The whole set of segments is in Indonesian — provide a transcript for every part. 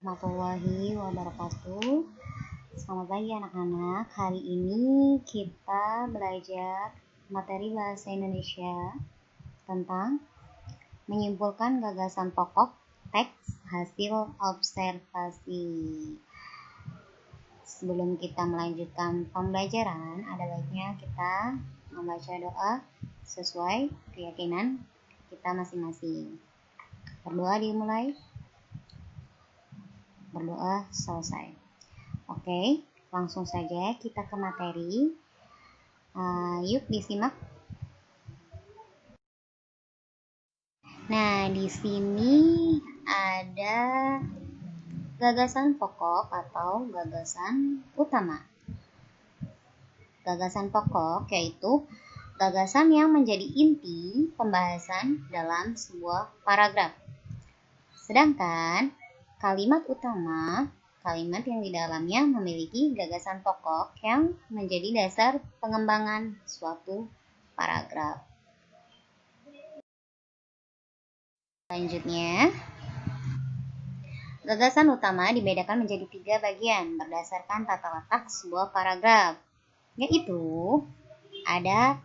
Warahmatullahi wabarakatuh. Selamat pagi anak-anak. Hari ini kita belajar materi bahasa Indonesia tentang menyimpulkan gagasan pokok teks hasil observasi. Sebelum kita melanjutkan pembelajaran, ada baiknya kita membaca doa sesuai keyakinan kita masing-masing. Berdoa dimulai. Berdoa selesai. Oke, langsung saja kita ke materi. Yuk disimak. Nah, di sini ada gagasan pokok atau gagasan utama. Gagasan pokok yaitu gagasan yang menjadi inti pembahasan dalam sebuah paragraf. Sedangkan kalimat utama, kalimat yang di dalamnya memiliki gagasan pokok yang menjadi dasar pengembangan suatu paragraf. Selanjutnya, gagasan utama dibedakan menjadi 3 bagian berdasarkan tata letak sebuah paragraf, yaitu ada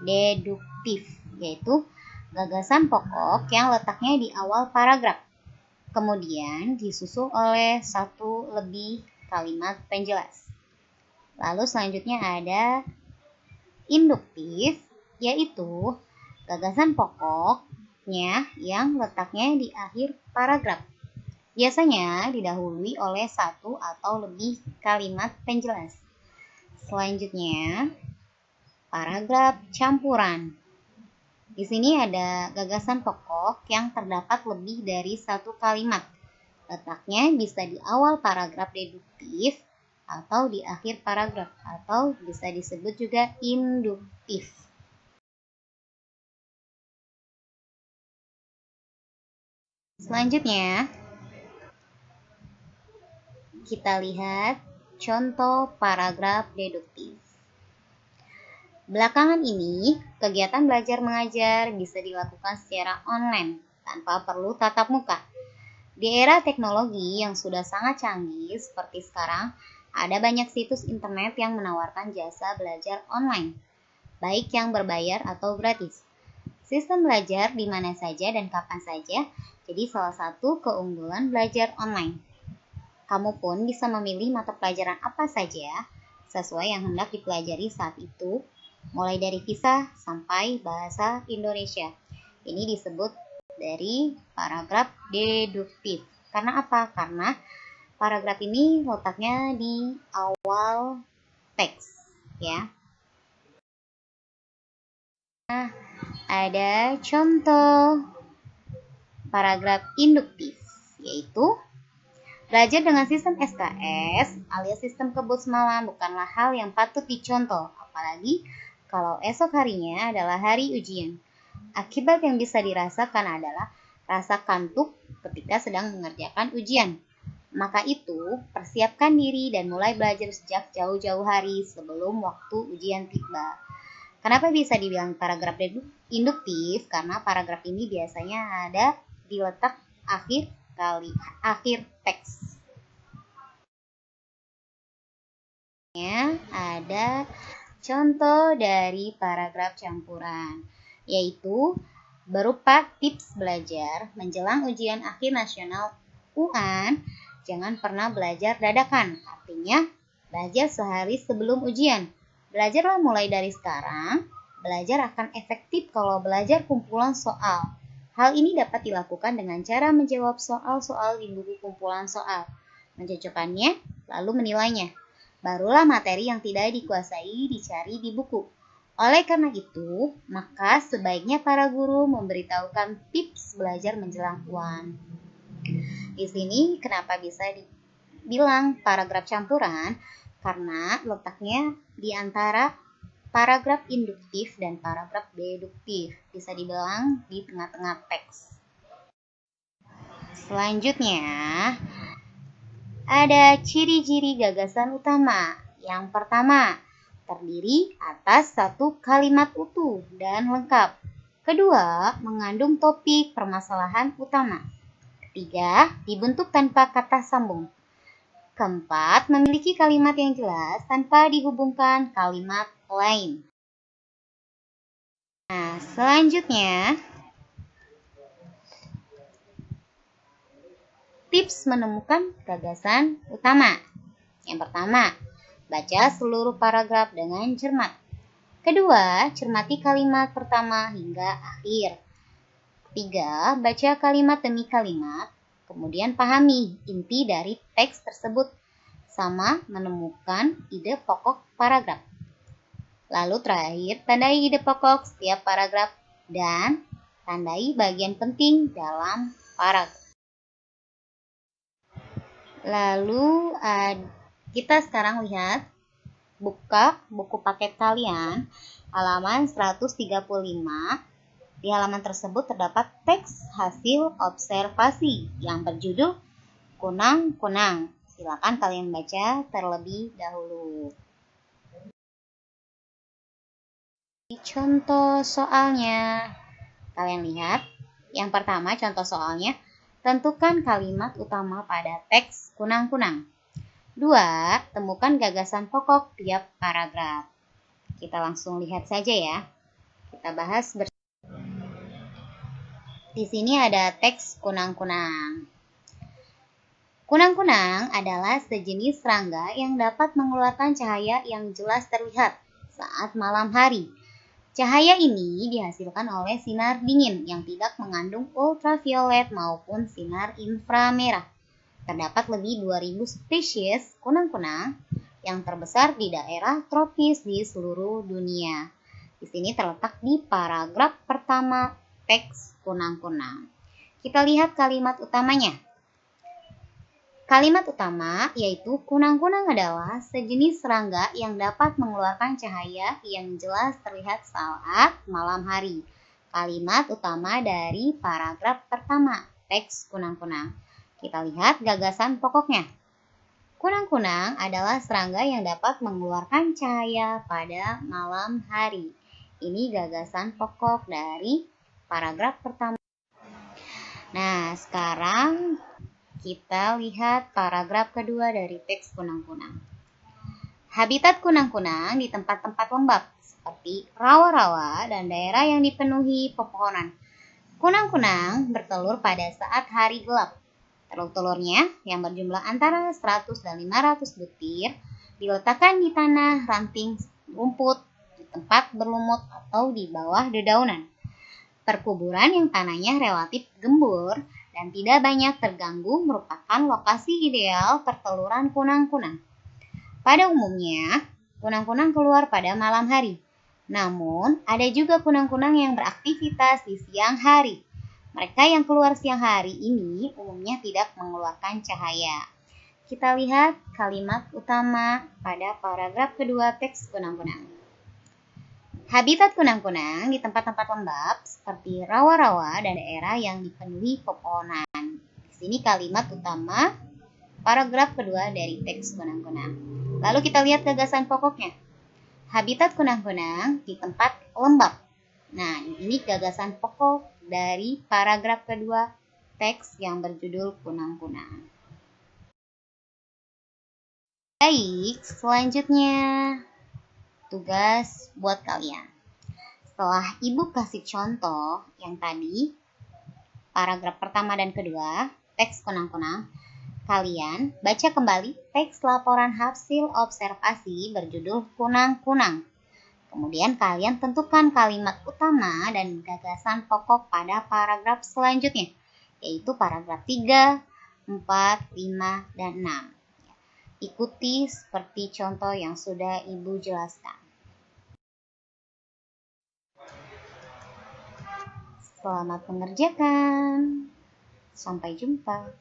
deduktif, yaitu gagasan pokok yang letaknya di awal paragraf, kemudian disusul oleh satu lebih kalimat penjelas. Lalu selanjutnya ada induktif, yaitu gagasan pokoknya yang letaknya di akhir paragraf. Biasanya didahului oleh satu atau lebih kalimat penjelas. Selanjutnya, paragraf campuran. Di sini ada gagasan pokok yang terdapat lebih dari satu kalimat. Letaknya bisa di awal paragraf deduktif atau di akhir paragraf, atau bisa disebut juga induktif. Selanjutnya, kita lihat contoh paragraf deduktif. Belakangan ini, kegiatan belajar mengajar bisa dilakukan secara online tanpa perlu tatap muka. Di era teknologi yang sudah sangat canggih seperti sekarang, ada banyak situs internet yang menawarkan jasa belajar online, baik yang berbayar atau gratis. Sistem belajar di mana saja dan kapan saja jadi salah satu keunggulan belajar online. Kamu pun bisa memilih mata pelajaran apa saja sesuai yang hendak dipelajari saat itu, mulai dari kisah sampai bahasa Indonesia. Ini disebut dari paragraf deduktif. Karena apa? Karena paragraf ini letaknya di awal teks, ya. Nah, ada contoh paragraf induktif, yaitu belajar dengan sistem SKS alias sistem kebut semalam bukanlah hal yang patut dicontoh, apalagi kalau esok harinya adalah hari ujian. Akibat yang bisa dirasakan adalah rasa kantuk ketika sedang mengerjakan ujian. Maka itu, persiapkan diri dan mulai belajar sejak jauh-jauh hari sebelum waktu ujian tiba. Kenapa bisa dibilang paragraf induktif? Karena paragraf ini biasanya ada di letak akhir teks. Ada contoh dari paragraf campuran, yaitu berupa tips belajar menjelang ujian akhir nasional UAN. Jangan pernah belajar dadakan, artinya belajar sehari sebelum ujian. Belajarlah mulai dari sekarang. Belajar akan efektif kalau belajar kumpulan soal. Hal ini dapat dilakukan dengan cara menjawab soal-soal di buku kumpulan soal, mencocokkannya, lalu menilainya. Barulah materi yang tidak dikuasai dicari di buku. Oleh karena itu, maka sebaiknya para guru memberitahukan tips belajar menjelang UAN. Di sini kenapa bisa dibilang paragraf campuran? Karena letaknya di antara paragraf induktif dan paragraf deduktif. Bisa dibilang di tengah-tengah teks. Selanjutnya, ada ciri-ciri gagasan utama. Yang pertama, terdiri atas satu kalimat utuh dan lengkap. Kedua, mengandung topik permasalahan utama. Ketiga, dibentuk tanpa kata sambung. Keempat, memiliki kalimat yang jelas tanpa dihubungkan kalimat lain. Nah, selanjutnya, tips menemukan gagasan utama. Yang pertama, baca seluruh paragraf dengan cermat. Kedua, cermati kalimat pertama hingga akhir. Ketiga, baca kalimat demi kalimat, kemudian pahami inti dari teks tersebut, sama menemukan ide pokok paragraf. Lalu terakhir, tandai ide pokok setiap paragraf dan tandai bagian penting dalam paragraf. Lalu kita sekarang lihat, buka buku paket kalian halaman 135. Di halaman tersebut terdapat teks hasil observasi yang berjudul Kunang-kunang. Silakan kalian baca terlebih dahulu. Contoh soalnya. Kalian lihat, yang pertama contoh soalnya, tentukan kalimat utama pada teks kunang-kunang. 2. Temukan gagasan pokok tiap paragraf. Kita langsung lihat saja ya. Kita bahas bersama. Di sini ada teks kunang-kunang. Kunang-kunang adalah sejenis serangga yang dapat mengeluarkan cahaya yang jelas terlihat saat malam hari. Cahaya ini dihasilkan oleh sinar dingin yang tidak mengandung ultraviolet maupun sinar inframerah. Terdapat lebih 2000 spesies kunang-kunang yang terbesar di daerah tropis di seluruh dunia. Di sini terletak di paragraf pertama teks kunang-kunang. Kita lihat kalimat utamanya. Kalimat utama yaitu kunang-kunang adalah sejenis serangga yang dapat mengeluarkan cahaya yang jelas terlihat saat malam hari. Kalimat utama dari paragraf pertama teks kunang-kunang. Kita lihat gagasan pokoknya. Kunang-kunang adalah serangga yang dapat mengeluarkan cahaya pada malam hari. Ini gagasan pokok dari paragraf pertama. Nah, sekarang kita lihat paragraf kedua dari teks kunang-kunang. Habitat kunang-kunang di tempat-tempat lembab seperti rawa-rawa dan daerah yang dipenuhi pepohonan. Kunang-kunang bertelur pada saat hari gelap. Telur-telurnya yang berjumlah antara 100 dan 500 butir diletakkan di tanah, ranting, rumput, di tempat berlumut atau di bawah dedaunan. Perkuburan yang tanahnya relatif gembur dan tidak banyak terganggu merupakan lokasi ideal perteluran kunang-kunang. Pada umumnya, kunang-kunang keluar pada malam hari. Namun, ada juga kunang-kunang yang beraktivitas di siang hari. Mereka yang keluar siang hari ini umumnya tidak mengeluarkan cahaya. Kita lihat kalimat utama pada paragraf kedua teks kunang-kunang. Habitat kunang-kunang di tempat-tempat lembab seperti rawa-rawa dan daerah yang dipenuhi pepohonan. Di sini kalimat utama paragraf kedua dari teks kunang-kunang. Lalu kita lihat gagasan pokoknya. Habitat kunang-kunang di tempat lembab. Nah, ini gagasan pokok dari paragraf kedua teks yang berjudul kunang-kunang. Baik, selanjutnya tugas buat kalian. Setelah ibu kasih contoh yang tadi, paragraf pertama dan kedua, teks kunang-kunang, kalian baca kembali teks laporan hasil observasi berjudul kunang-kunang. Kemudian kalian tentukan kalimat utama dan gagasan pokok pada paragraf selanjutnya, yaitu paragraf 3, 4, 5, dan 6. Ikuti seperti contoh yang sudah ibu jelaskan. Selamat mengerjakan. Sampai jumpa.